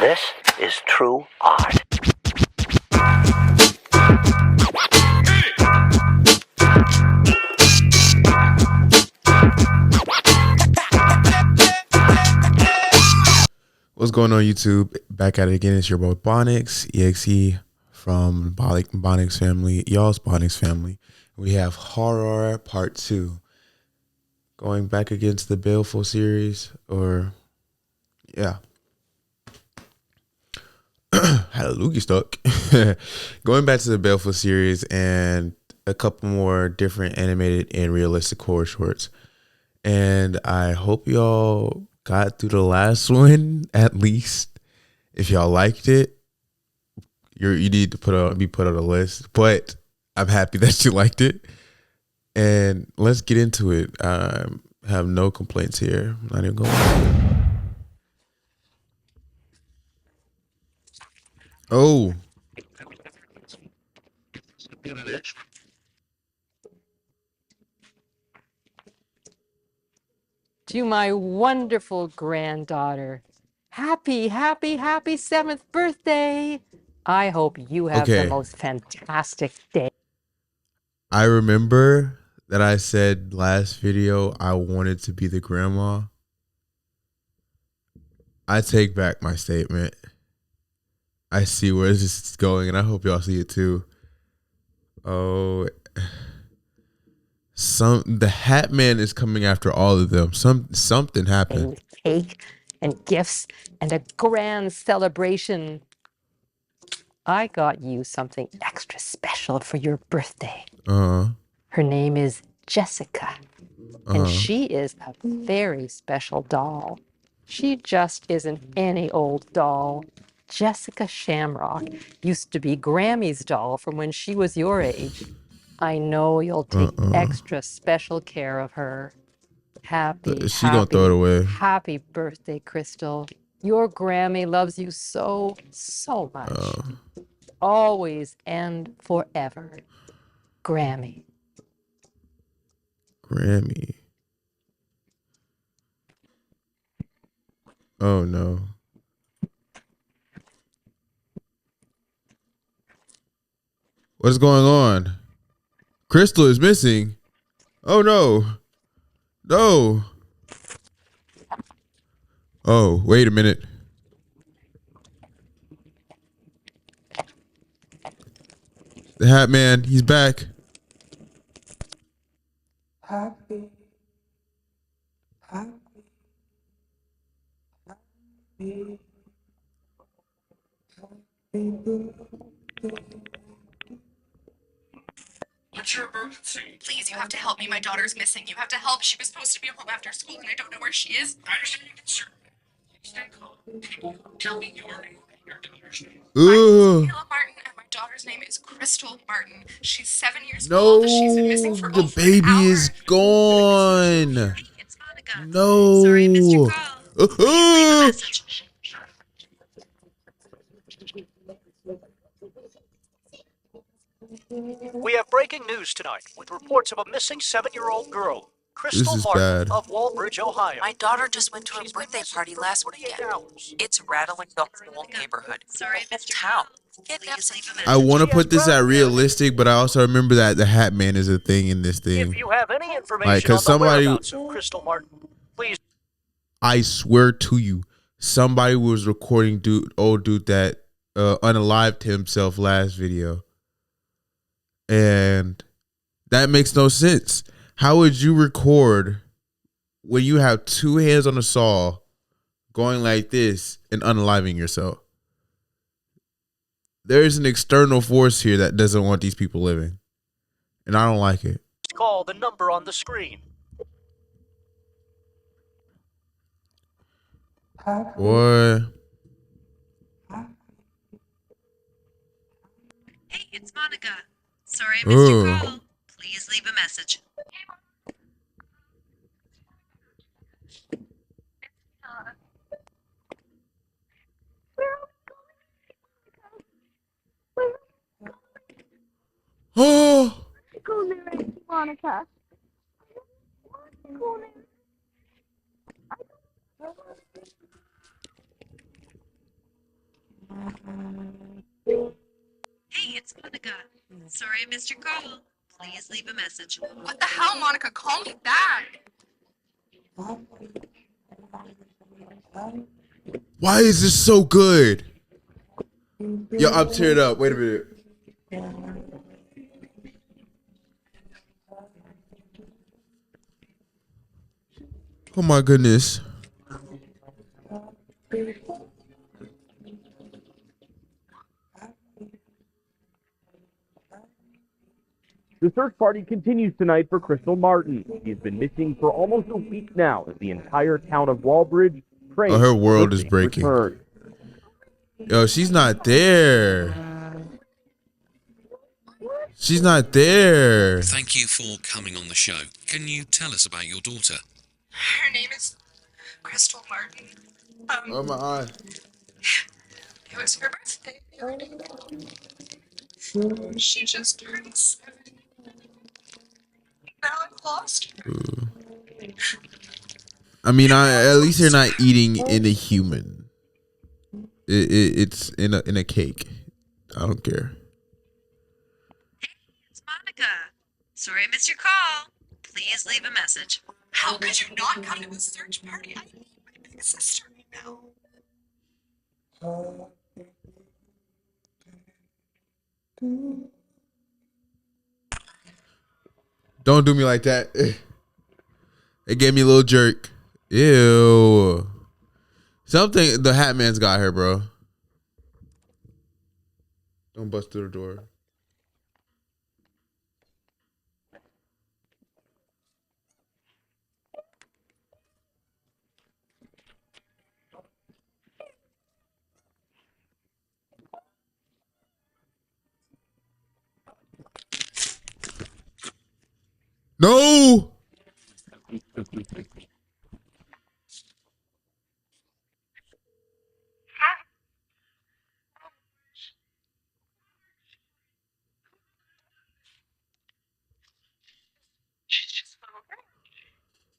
This is true art. What's going on, YouTube? Back at it again. It's your boy Bonicz.Exe from Bonicz family, y'all's Bonicz family. We have H.A.R.R.A.R Part 2. Going back against the Baleful series, or yeah. Had a loogie stuck. Going back to the Baleful series and a couple more different animated and realistic horror shorts. And I hope y'all got through the last one at least. If y'all liked it, you need to be put on a list. But I'm happy that you liked it. And let's get into it. I have no complaints here. I'm not even going to. Oh. To my wonderful granddaughter. Happy 7th birthday. I hope you have the Okay. most fantastic day. I remember that I said last video I wanted to be the grandma. I take back my statement. I see where this is going, and I hope y'all see it too. Oh, the Hat Man is coming after all of them. Something happened. With cake and gifts and a grand celebration. I got you something extra special for your birthday. Her name is Jessica, and she is a very special doll. She just isn't any old doll. Jessica Shamrock used to be Grammy's doll from when she was your age. I know you'll take extra special care of her. She gonna throw it away. Happy birthday, Crystal. Your Grammy loves you so much. Always and forever. Grammy. Oh no. What's going on? Crystal is missing. Oh no. No. Oh, wait a minute. The Hat Man, he's back. Happy What's your emergency? Please, you have to help me. My daughter's missing. You have to help. She was supposed to be home after school, and I don't know where she is. I understand your concern. Please stay calm. Can you tell me your name and your daughter's name? My name is Caleb Martin, and my daughter's name is Crystal Martin. She's 7 years old. She's been missing for The over an baby hour. is gone. Hey, it's Monica. No. Sorry I missed your call. Please leave a message. We have breaking news tonight with reports of a missing 7-year-old girl, Crystal is Martin bad. of Walbridge, Ohio. My daughter just went to her She's been birthday missing party for last 48 weekend. hours. It's rattling the whole neighborhood, Sorry, the whole Mr. town. Please leave a message. I want to She has put this at ground realistic, but I also remember that the Hat Man is a thing in this If thing. you have any Like, information cause on the somebody, whereabouts of Crystal Martin, please. I swear to you, somebody was recording old dude that unalived himself last video. And that makes no sense. How would you record when you have two hands on a saw going like this and unaliving yourself? There is an external force here that doesn't want these people living. And I don't like it. Call the number on the screen. Boy. Hey, it's Monica. Sorry I missed your call. Please leave a message. Oh. Go there, Monica. Go there. Sorry I missed your call. Please leave a message. What the hell, Monica? Call me back. Why is this so good? Yo, I'm teared up. Wait a minute. Oh my goodness. The search party continues tonight for Crystal Martin. She's been missing for almost a week now as the entire town of Walbridge prays Oh, her world is safe breaking. return. Yo, she's not there. She's not there. Thank you for coming on the show. Can you tell us about your daughter? Her name is Crystal Martin. Oh my eye. It was her birthday the other day. She just turned 7. Now I've lost her. I mean, at least they're not eating in a human. It's in a cake. I don't care. It's Monica. Sorry I missed your call. Please leave a message. How could you not come to the search party? I need my big sister right now. Don't do me like that. It gave me a little jerk. Ew. Something, the Hat Man's got her, bro. Don't bust through the door. No!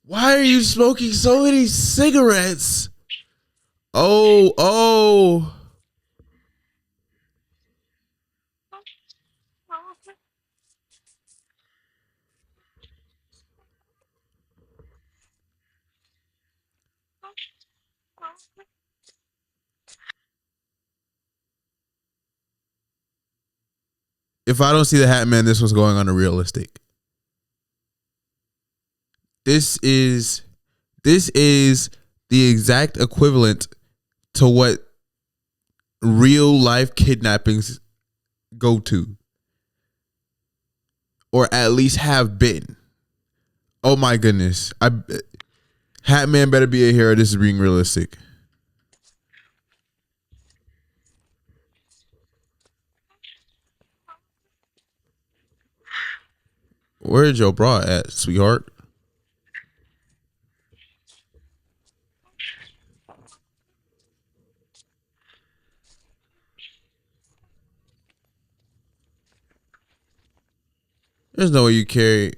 Why are you smoking so many cigarettes? Oh. If I don't see the Hat Man, this was going on unrealistic. This is the exact equivalent to what real life kidnappings go to, or at least have been. Oh my goodness. Hat Man better be a hero. This is being realistic. Where's your bra at, sweetheart? There's no way you carry.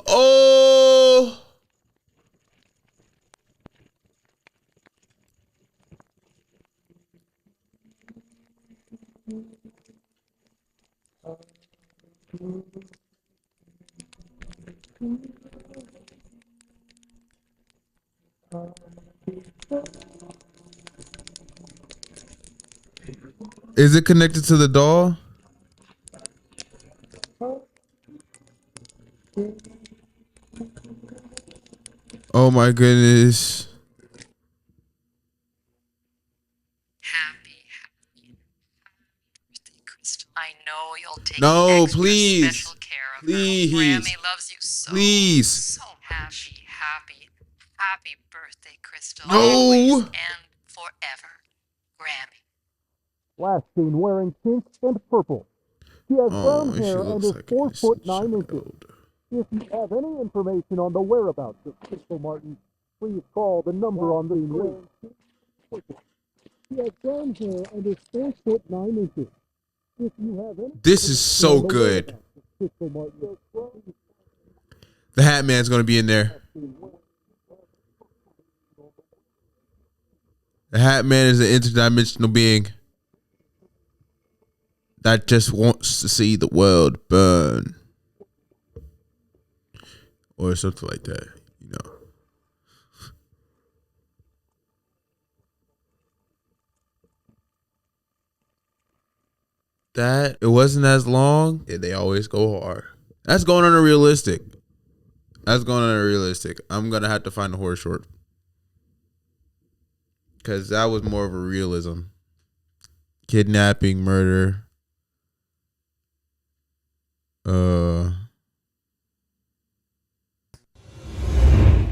Oh! Is it connected to the doll? Oh my goodness. Happy birthday, Crystal. I know you'll take No, extra please. special care of Please. her. Grammy loves you so, Please. so happy birthday, Crystal. No. Always and forever. Grammy. Last seen wearing pink and purple. She has brown hair and is 4'9". If you have any information on the whereabouts of Crystal Martin, please call the number on the screen. She has brown hair and is 4'9". If you have any This is so good. The Hat Man's gonna be in there. The Hat Man is an interdimensional being that just wants to see the world burn, or something like that. You know. That it wasn't as long. Yeah, they always go hard. That's going on a realistic. I'm gonna have to find a horror short because that was more of a realism. Kidnapping, murder.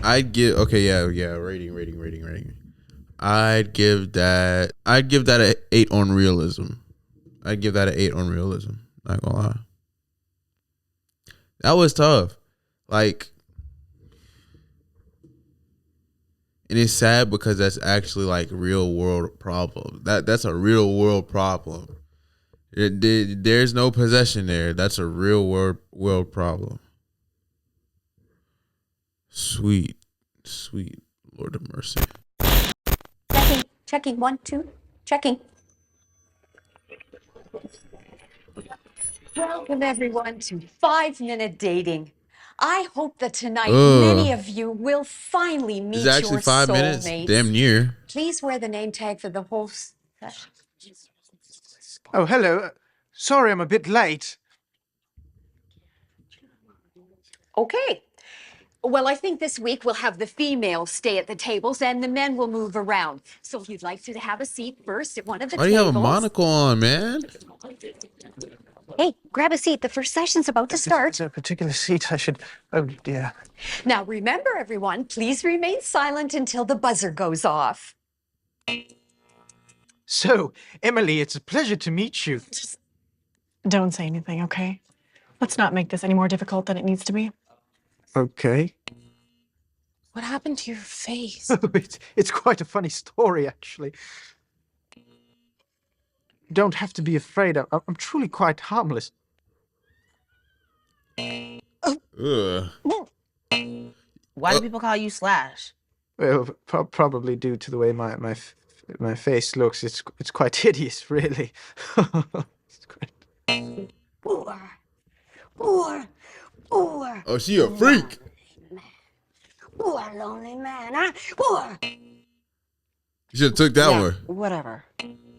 I'd give rating. I'd give that an 8 on realism. Not gonna lie. That was tough. Like, and it's sad because that's actually like real world problem. That's a real world problem. There's no possession there. That's a real world problem. Sweet Lord of mercy. Checking, 1, 2, checking. Welcome everyone to 5-minute dating. I hope that tonight many of you will finally meet It's actually your 5 minutes. soulmates. Damn near. Please wear the name tag for the whole session. Oh, hello. Sorry I'm a bit late. Okay. Well, I think this week we'll have the females stay at the tables and the men will move around. So if you'd like to have a seat first at one of the Why do you have a monocle on, man? Hey, grab a seat. The first session's about to start. Is there a particular seat I should... Oh, dear. Now, remember, everyone, please remain silent until the buzzer goes off. So, Emily, it's a pleasure to meet you. Just don't say anything, okay? Let's not make this any more difficult than it needs to be. Okay. What happened to your face? It's quite a funny story, actually. You don't have to be afraid. I'm truly quite harmless. Ugh. Why do people call you Slash? Well, probably due to the way my face looks. It's quite hideous, really. It's quite... Oh, she a freak. Poor lonely man, huh? Poor. You should have took that one. Whatever.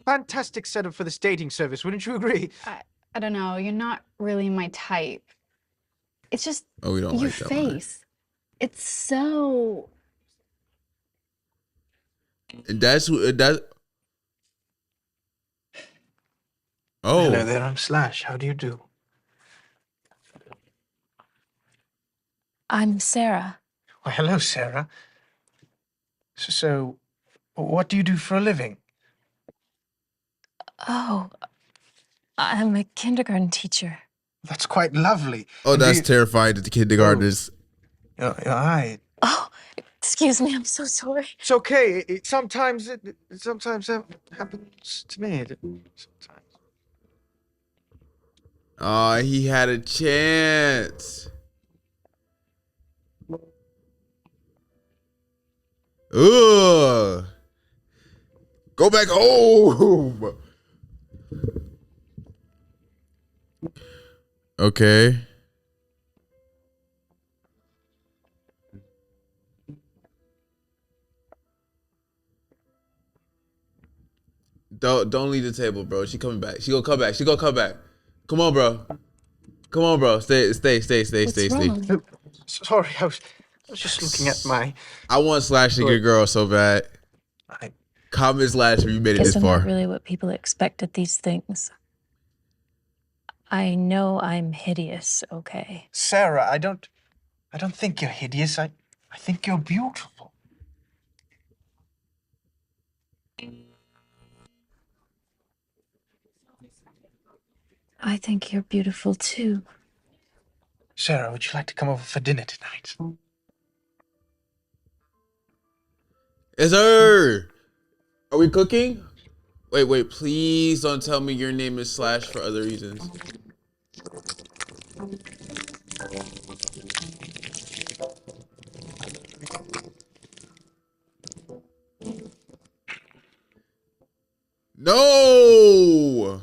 Fantastic setup for this dating service, wouldn't you agree? I don't know. You're not really my type. It's just Oh, we don't your like that face. It's so... And that's Oh. Hello there, I'm Slash. How do you do? I'm Sarah. Well, hello, Sarah. So, what do you do for a living? Oh, I'm a kindergarten teacher. That's quite lovely. Oh, that's terrifying to the kindergartners. Hi. Oh, excuse me. I'm so sorry. It's okay. Sometimes it happens to me. Sometimes. Oh, he had a chance. Ugh. Go back home. Okay. Don't leave the table, bro. She coming back. She gonna come back. Come on, bro. Stay. Oh, sorry, I was just looking at my... I want Slash to get girl so bad. Comment Slash if you made it this I'm far. not really what people expect at these things. I know I'm hideous, okay? Sarah, I don't think you're hideous. I think you're beautiful. I think you're beautiful too. Sarah, would you like to come over for dinner tonight? Yes, sir. Are we cooking? Wait. Please don't tell me your name is Slash for other reasons. No.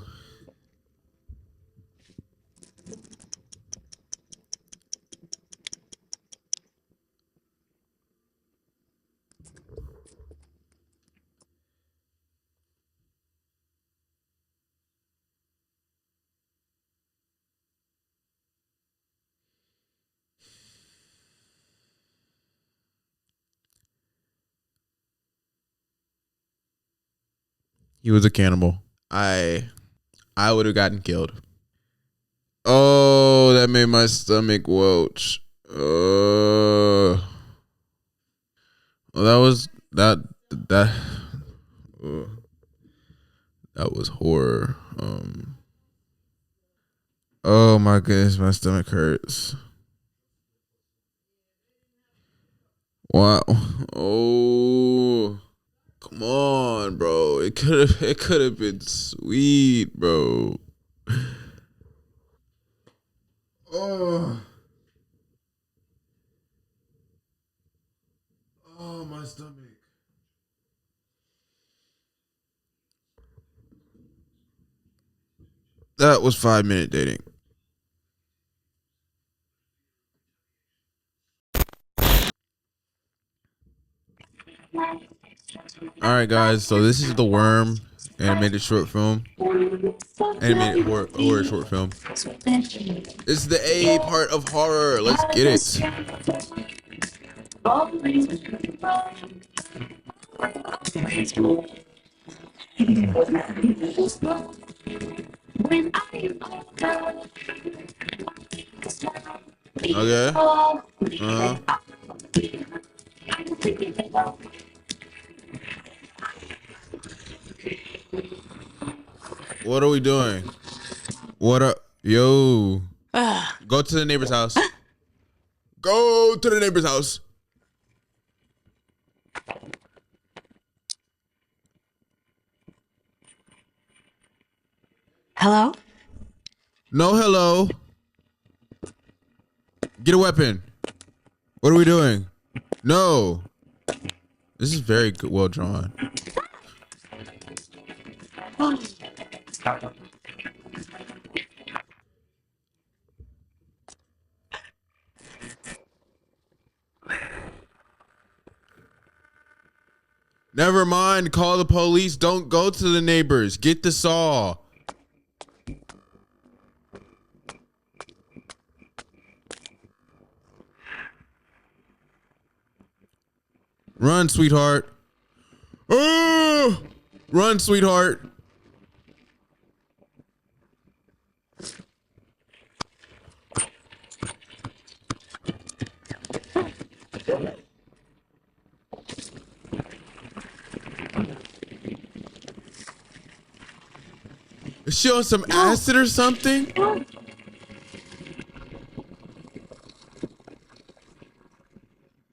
He was a cannibal. I would have gotten killed. Oh, that made my stomach welch. Well, that was that was horror. Oh my goodness, my stomach hurts. Wow. Oh, come on, bro. It could have been sweet, bro. Oh. Oh, my stomach. That was 5-minute dating. All right, guys. So this is The Worm animated short film. Animated horror short film. It's the A part of horror. Let's get it. Okay. What are we doing? What up? Yo. Go to the neighbor's house. Go to the neighbor's house. Hello? No hello. Get a weapon. What are we doing? No. This is very good, well drawn. Never mind. Call the police. Don't go to the neighbors. Get the saw. Run, sweetheart. Oh! Run, sweetheart. Is she on some acid or something?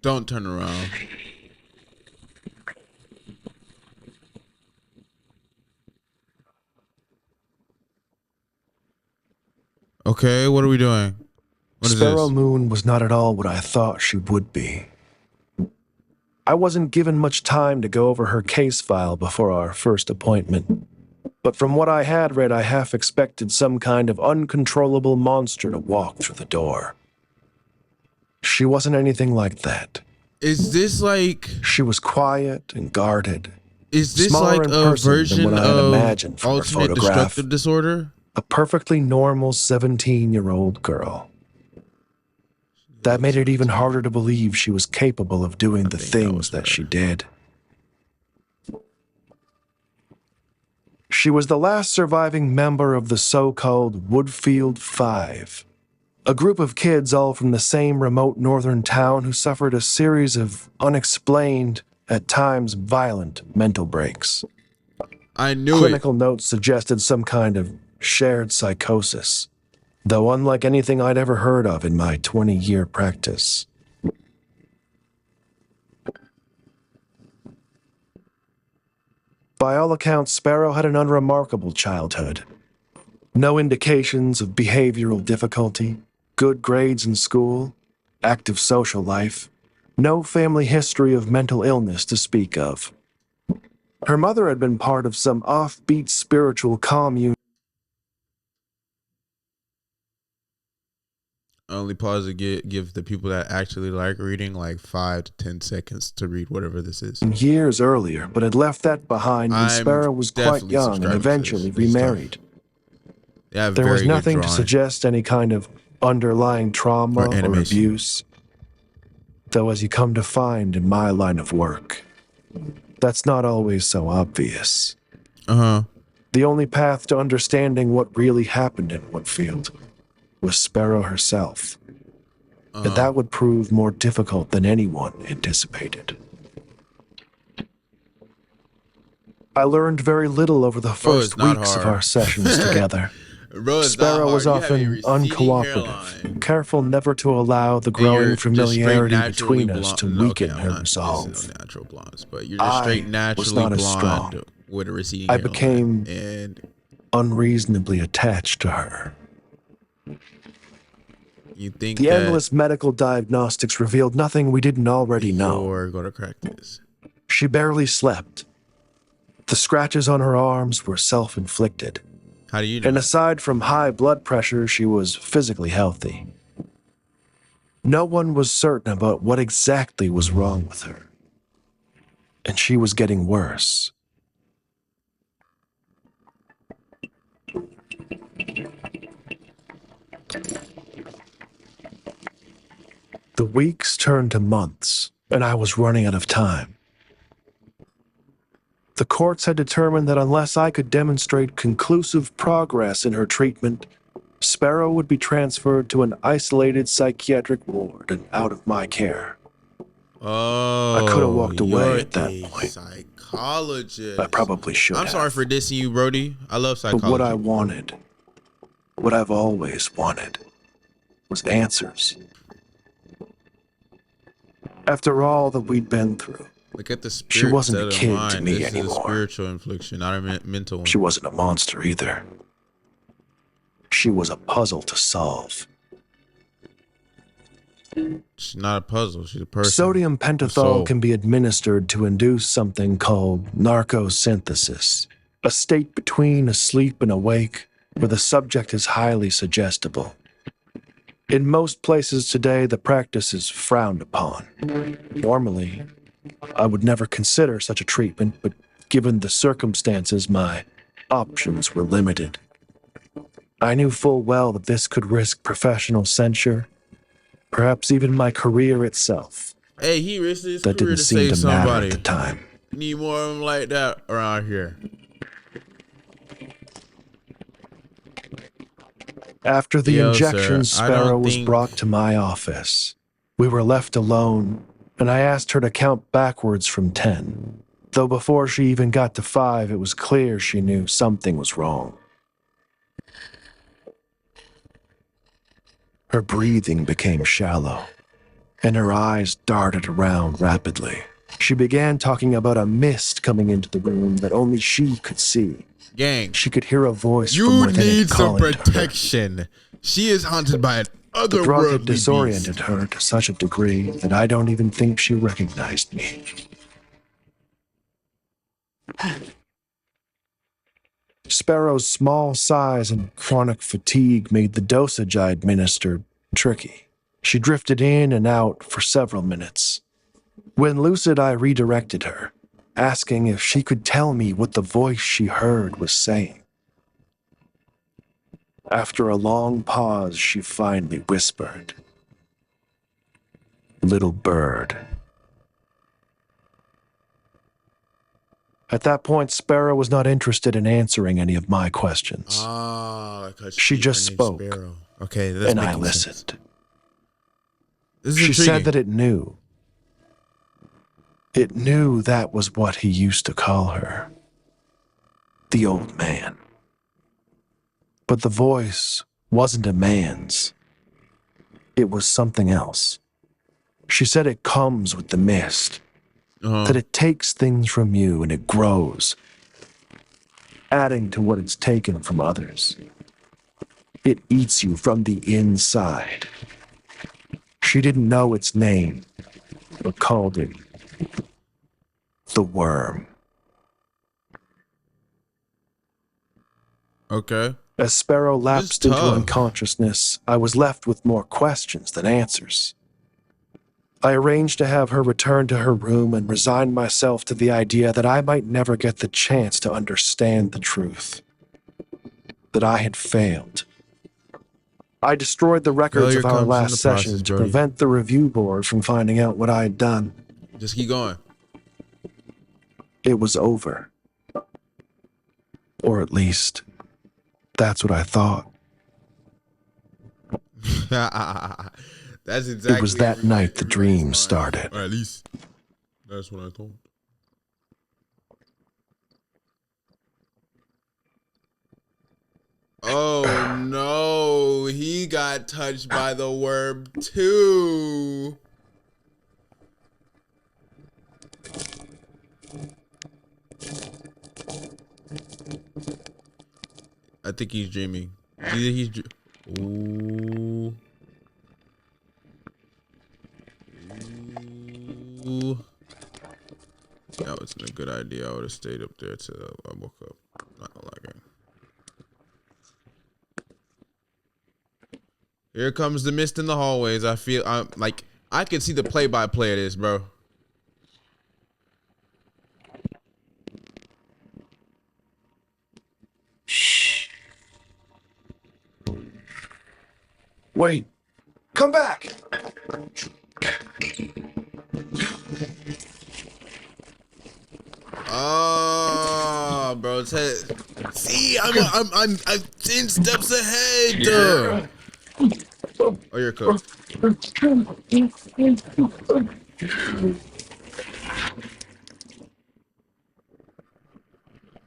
Don't turn around. Okay, what are we doing? What is Sparrow this? Moon was not at all what I thought she would be. I wasn't given much time to go over her case file before our first appointment. But from what I had read, I half expected some kind of uncontrollable monster to walk through the door. She wasn't anything like that. Is this like... She was quiet and guarded. Is this Smaller like in a person version than what I had of imagined from her alternate photograph. destructive disorder? A perfectly normal 17-year-old girl. That made it even harder to believe she was capable of doing the things that she did. She was the last surviving member of the so-called Woodfield Five, a group of kids all from the same remote northern town who suffered a series of unexplained, at times violent, mental breaks. I knew Clinical notes suggested some kind of shared psychosis, though unlike anything I'd ever heard of in my 20-year practice. By all accounts, Sparrow had an unremarkable childhood. No indications of behavioral difficulty, good grades in school, active social life, no family history of mental illness to speak of. Her mother had been part of some offbeat spiritual commune. Only pause to give the people that actually like reading like 5 to 10 seconds to read whatever this is. Years earlier, but had left that behind when Sparrow was quite young and eventually remarried. Yeah, there was nothing to suggest any kind of underlying trauma or abuse. Though as you come to find in my line of work, that's not always so obvious. The only path to understanding what really happened in Woodfield was Sparrow herself. And that would prove more difficult than anyone anticipated. I learned very little over the first weeks of our sessions together. Sparrow was often uncooperative, careful never to allow the growing familiarity between us to weaken her resolve. Natural blondes, but you're just straight naturally blonde with a receding I became unreasonably attached to her. You think the endless medical diagnostics revealed nothing we didn't already know. We're gonna crack this. She barely slept. The scratches on her arms were self-inflicted. How do you know? And aside from high blood pressure, she was physically healthy. No one was certain about what exactly was wrong with her. And she was getting worse. The weeks turned to months, and I was running out of time. The courts had determined that unless I could demonstrate conclusive progress in her treatment, Sparrow would be transferred to an isolated psychiatric ward and out of my care. I could have walked away at that point. Psychologist. I probably should have. I'm sorry for dissing you, Brody. I love psychology. But what I wanted, what I've always wanted, was answers. After all that we'd been through, look at the spirit. She wasn't a kid to me this anymore. Is a spiritual infliction, not a mental one. She wasn't a monster either. She was a puzzle to solve. She's not a puzzle. She's a person. Sodium pentothal can be administered to induce something called narcosynthesis, a state between asleep and awake where the subject is highly suggestible. In most places today, the practice is frowned upon. Normally, I would never consider such a treatment, but given the circumstances, my options were limited. I knew full well that this could risk professional censure, perhaps even my career itself. Hey, he risked his that career didn't seem to matter at the somebody. time. Need more of them like that around here. After the injection, Sparrow was brought to my office. We were left alone, and I asked her to count backwards from 10. Though before she even got to 5, it was clear she knew something was wrong. Her breathing became shallow, and her eyes darted around rapidly. She began talking about a mist coming into the room that only she could see. Gang, she could hear a voice from you within need it some calling protection. To her. She is haunted by an otherworldly The drug had beast. disoriented her to such a degree that I don't even think she recognized me. Sparrow's small size and chronic fatigue made the dosage I administered tricky. She drifted in and out for several minutes. When lucid, I redirected her, asking if she could tell me what the voice she heard was saying. After a long pause, she finally whispered, "Little bird." At that point, Sparrow was not interested in answering any of my questions. She just spoke, okay, that's and I listened. Sense. This is she intriguing. said that it knew. It knew that was what he used to call her. The old man. But the voice wasn't a man's. It was something else. She said it comes with the mist. That it takes things from you and it grows, adding to what it's taken from others. It eats you from the inside. She didn't know its name, but called it the worm. Okay. As Sparrow lapsed into unconsciousness, I was left with more questions than answers. I arranged to have her return to her room and resigned myself to the idea that I might never get the chance to understand the truth. That I had failed. I destroyed the records of our last session to prevent the review board from finding out what I had done. Just keep going. It was over. Or at least, that's what I thought. That's exactly. It was that night the dream started. Or at least, that's what I thought. Oh no, he got touched by the worm too. I think he's dreaming. Ooh. Ooh. That wasn't a good idea. I would have stayed up there till I woke up. Not gonna lie, gang. Here comes the mist in the hallways. I feel I'm like I can see the play-by-play of this, bro. Shh. Wait. Come back. Oh, bro. See, I'm 10 steps ahead. Oh, you're cooked.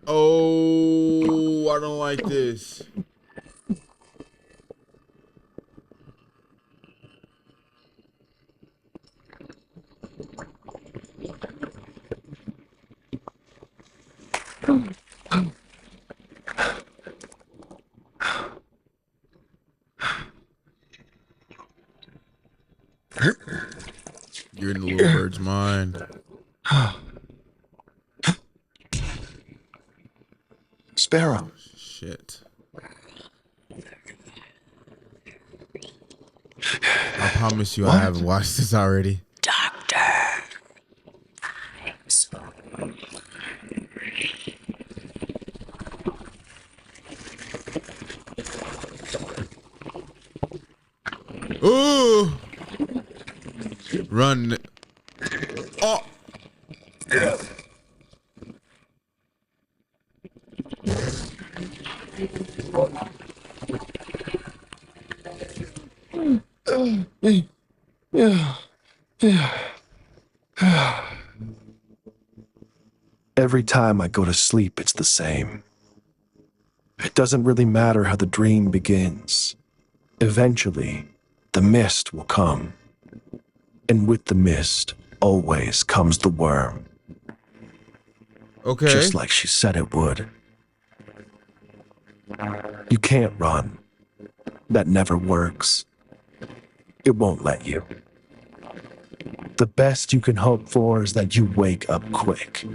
Oh, I don't like this. You're in the little bird's mind. Sparrow. Shit. I promise you, I haven't watched this already. Doctor. Ooh! Run. Oh! Every time I go to sleep, it's the same. It doesn't really matter how the dream begins. Eventually, the mist will come. And with the mist, always comes the worm. Okay. Just like she said it would. You can't run. That never works. It won't let you. The best you can hope for is that you wake up quick.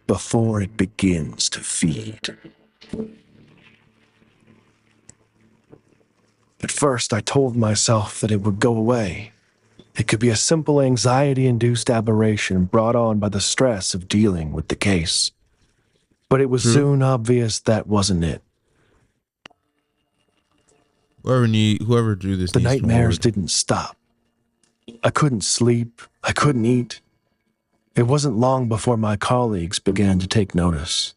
Before it begins to feed. At first, I told myself that it would go away. It could be a simple anxiety-induced aberration brought on by the stress of dealing with the case. But it was soon obvious that wasn't it. Whoever drew this. The nightmares didn't stop. I couldn't sleep. I couldn't eat. It wasn't long before my colleagues began to take notice.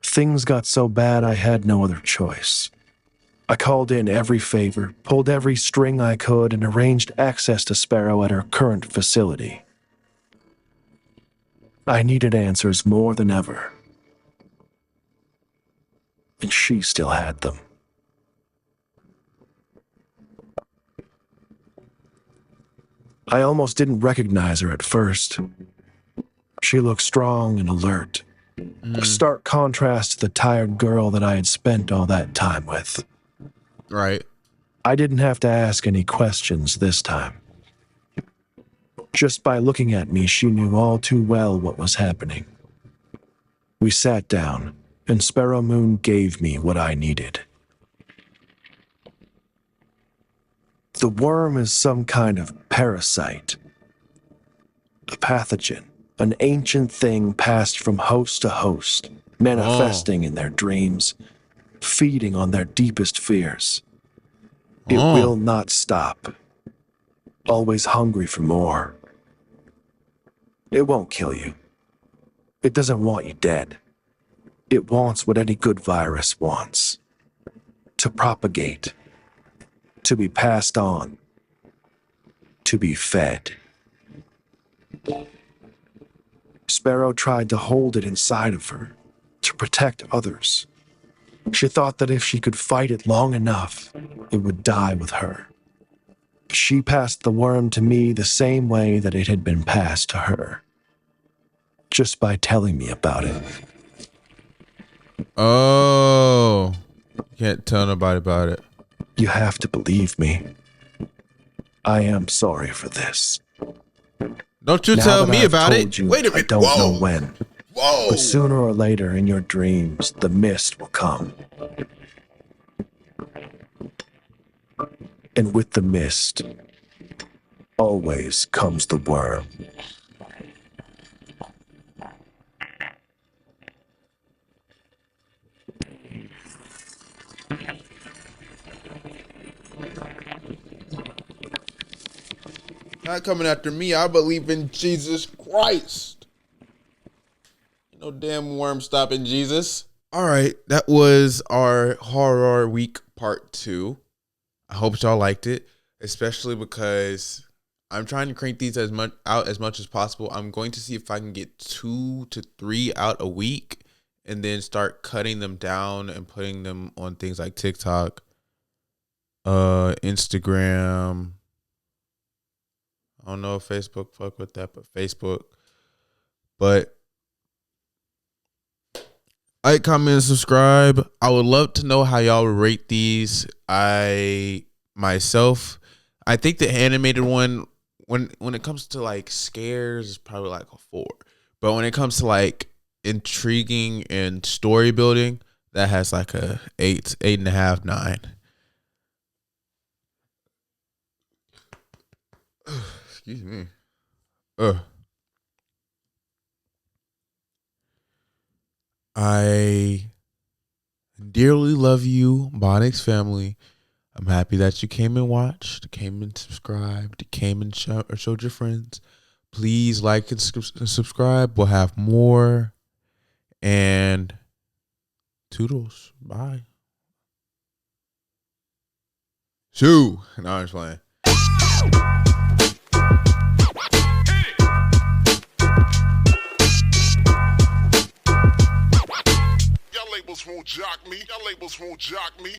Things got so bad I had no other choice. I called in every favor, pulled every string I could, and arranged access to Sparrow at her current facility. I needed answers more than ever. And she still had them. I almost didn't recognize her at first. She looked strong and alert. A stark contrast to the tired girl that I had spent all that time with. Right. I didn't have to ask any questions this time. Just by looking at me, she knew all too well what was happening. We sat down, and Sparrow Moon gave me what I needed. The worm is some kind of parasite, a pathogen, an ancient thing passed from host to host, manifesting in their dreams, feeding on their deepest fears. It will not stop, always hungry for more. It won't kill you. It doesn't want you dead. It wants what any good virus wants: to propagate, to be passed on, to be fed. Sparrow tried to hold it inside of her, to protect others. She thought that if she could fight it long enough, it would die with her. She passed the worm to me the same way that it had been passed to her, just by telling me about it. Oh, can't tell nobody about it. You have to believe me. I am sorry for this. Don't you Now tell that me I've about told it. You, Wait a minute. I don't know when. Whoa. But sooner or later in your dreams, the mist will come. And with the mist, always comes the worm. Not coming after me. I believe in Jesus Christ. No damn worm stopping Jesus. All right, that was our horror week part 2. I hope y'all liked it, especially because I'm trying to crank these as much as possible. I'm going to see if I can get 2 to 3 out a week, and then start cutting them down and putting them on things like TikTok, Instagram. I don't know if Facebook fuck with that, but Facebook. But like, comment, and subscribe. I would love to know how y'all would rate these. I think the animated one, when it comes to like scares, is probably like a 4. But when it comes to like intriguing and story building, that has like a 8.5, 9. Excuse me. I dearly love you, Bonicz family. I'm happy that you came and watched, came and subscribed, came and showed your friends. Please like and subscribe. We'll have more. And toodles. Bye. Shoo. No, I'm just playing. Y'all labels won't jock me.